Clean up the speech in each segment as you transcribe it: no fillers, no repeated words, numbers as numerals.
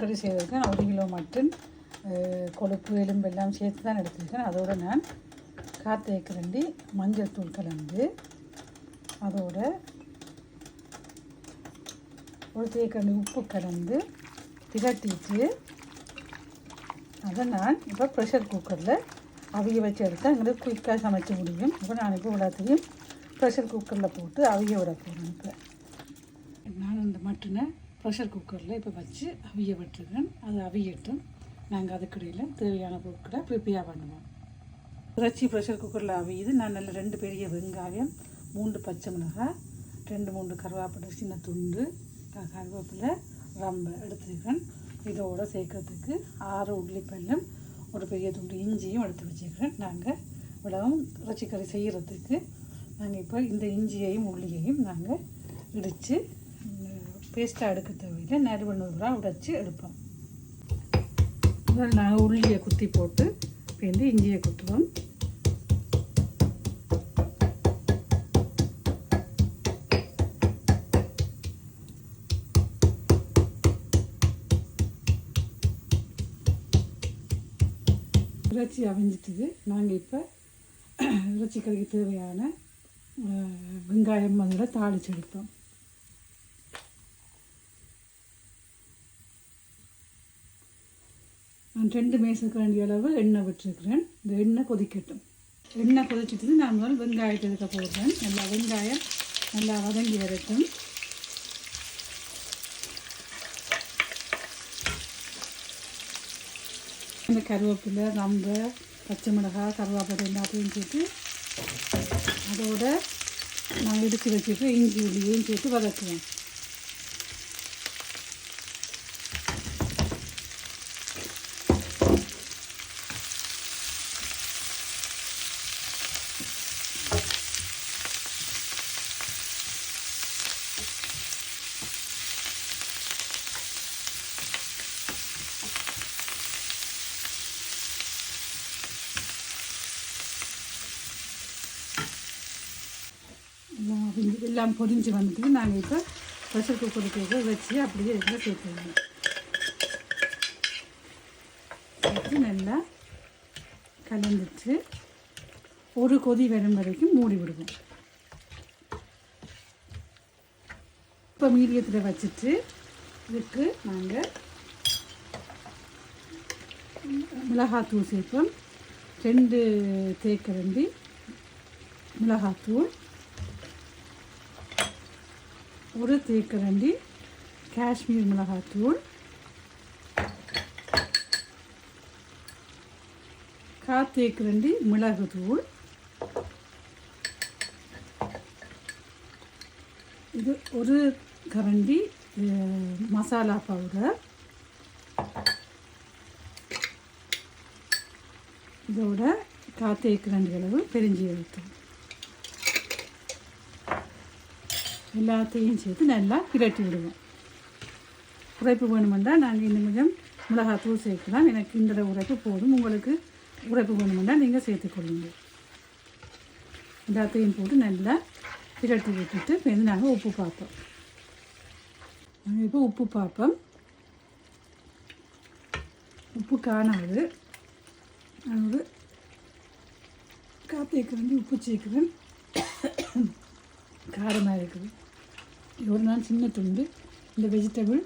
கறி செய்திருக்கேன். 1 kilo mutton, கொழுப்பு எலும்பு எல்லாம் சேர்த்து தான் எடுத்திருக்கேன். அதோடு நான் காத்தேக்கரண்டி மஞ்சள் தூள் கலந்து, அதோட ஒரு தேக்கரண்டி உப்பு கலந்து திரட்டிட்டு அதை நான் இப்போ ப்ரெஷர் குக்கரில் அவிய வச்சு எடுத்தால் எங்களுக்கு குயிக்காக சமைக்க முடியும். இப்போ நான் இப்போ எல்லாத்தையும் ப்ரெஷர் குக்கரில் போட்டு அவிய விட போகிறேன். இப்போ நான் அந்த மட்டனை ப்ரெஷர் குக்கரில் இப்போ வச்சு அவிய விட்டுருக்கேன். அது அவியட்டும். நாங்கள் அதுக்கிடையில் தேவையான பொருட்களை ப்ரிப்பேர் பண்ணுவோம். இறைச்சி ப்ரெஷர் குக்கரில் அவியுது. நான் நல்ல 2 பெரிய வெங்காயம், 3 பச்சை மிளகாய், 2-3 கருவேப்பிலை சின்ன துண்டு, கருவேப்பிலை ரம்பை எடுத்துருக்கேன். இதோடு சேர்க்கறதுக்கு 6 உள்ளிப்பல்லும், ஒரு பெரிய துண்டு இஞ்சியும் எடுத்து வச்சுக்கிறேன். நாங்கள் இவ்வளவும் இறைச்சிக்கறி செய்கிறதுக்கு நாங்கள் இப்போ இந்த இஞ்சியையும் உள்ளியையும் நாங்கள் இடித்து பேஸ்ட்டாக எடுக்க தேவையில்லை, நறுவனூறாக உடைச்சி எடுப்போம். முதல்ல நாங்கள் உள்ளியை குத்தி போட்டு பேருந்து இஞ்சியை குத்துவோம். இறைச்சி அவிஞ்சிட்டுது. நாங்கள் இப்போ இறைச்சிக்கறிக்கு தேவையான வெங்காயம் அதோட தாளிச்சு எடுப்போம். நான் 2 மேசக்கரண்டி அளவு எண்ணெய் விட்டுருக்கிறேன். இந்த எண்ணெய் கொதிக்கட்டும். எண்ணெய் கொதிச்சிட்டு நான் முதல் வெங்காயத்தை எடுக்க போடுறேன். நல்லா வெங்காயம் நல்லா வதங்கி வரட்டும். இந்த கருவேப்பிலை, ரம்பை, பச்சை மிளகாய், கருவேப்பிலை எல்லாத்தையும் சேர்த்து அதோட நாங்கள் இடித்து வச்சுட்டு இஞ்சி உள்ளியையும் சேர்த்து வதக்குவோம். எல்லாம் பொரிஞ்சு வந்துட்டு நாங்கள் இப்போ ப்ரெஷர் குக்கருக்கு வச்சு அப்படியே இதில் சேர்த்துருவோம். சேர்த்து நல்லா கலந்துட்டு ஒரு கொதி வரும் வரைக்கும் மூடி விடுவோம். இப்போ மீடியத்தில் வச்சுட்டு இதுக்கு நாங்கள் மிளகாத்தூள் சேர்ப்போம். 2 தேக்கரண்டி மிளகாத்தூள், 1 தேக்கரண்டி காஷ்மீர் மிளகாத்தூள், 1/4 தேக்கரண்டி மிளகுத்தூள், இது 1 கரண்டி மசாலா பவுடர், இதோட 1/4 தேக்கரண்டி அளவு பெருஞ்சீரகத்தூள் எல்லாத்தையும் சேர்த்து நல்லா பிரட்டி விடுவோம். உரைப்பு வேணுமென்றால் நாங்கள் இன்னும் கொஞ்சம் மிளகாத்தூள் சேர்க்கலாம். எனக்கு இந்த உரைப்பு போதும். உங்களுக்கு உரைப்பு வேணுமென்றால் நீங்கள் சேர்த்துக்கொள்ளுங்க. எல்லாத்தையும் போட்டு நல்லா பிரட்டி விட்டுட்டு இப்போ நாங்கள் உப்பு பார்ப்போம். நாங்கள் இப்போ உப்பு பார்ப்போம். உப்பு காணாது. நான் ஒரு 1/4 தேக்கரண்டி உப்பு சேர்க்குறேன். காரமாக இருக்குது. இதோட நான் சின்ன துண்டு இந்த வெஜிடபிள்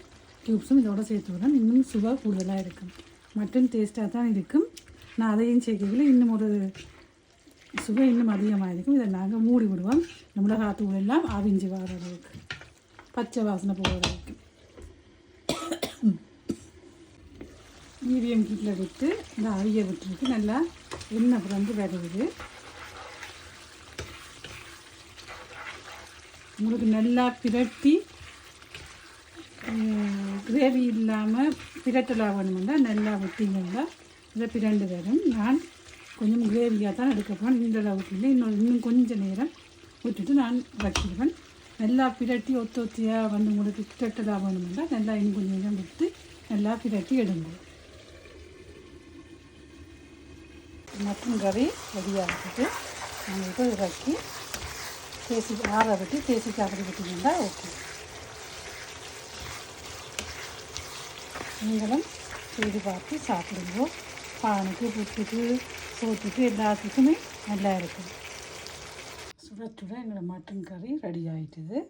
க்யூப்ஸும் இதோட சேர்த்து விடுறேன். இன்னும் சுவை கூடுதலாக இருக்கும். மட்டன் டேஸ்ட்டாக தான் இருக்கும். நான் அதையும் சேர்க்கல, இன்னும் ஒரு சுவை இன்னும் அதிகமாக இருக்கும். இதை நாங்கள் மூடி விடுவோம். இந்த மிளகாத்தூள் எல்லாம் அவிஞ்சு வர அளவுக்கு, பச்சை வாசனை போகிற அளவுக்கு மீடியம் ஹீட்டில் விட்டு இந்த அவிய விட்டுருக்கு. நல்லா எண்ணெய் பிறந்து வருது. உங்களுக்கு நல்லா பிரட்டி கிரேவி இல்லாமல் பிரட்டலாக வேணுமெண்டா நல்லா விட்டிங்கன்னா இதை பிரண்டு வரும். நான் கொஞ்சம் கிரேவியாக தான் எடுக்க போகிறேன். இந்த அளவுக்கு இல்லை, இன்னும் கொஞ்சம் நேரம் விட்டுட்டு நான் வச்சிடுவேன். நல்லா பிரட்டி ஒத்தியாக வந்து உங்களுக்கு பிரட்டலாக வேணுமெண்டா நல்லா இன்னும் கொஞ்சம் நேரம் விட்டு நல்லா பிரட்டி எடுங்க. மட்டன் கறி ரெடியாக இருக்குது. நாங்கள் இப்போ இறக்கி தேசி ஆற விட்டு தேசிக்காக விட்டுருந்தா ஓகே. நீங்களும் செய்து பார்த்து சாப்பிடுங்க. பானுக்கு, புட்டுக்கு, சோத்துக்கு எல்லாத்துக்குமே நல்லா இருக்கும். சுட சுட எங்களோட மட்டன் கறி ரெடி ஆகிட்டுது.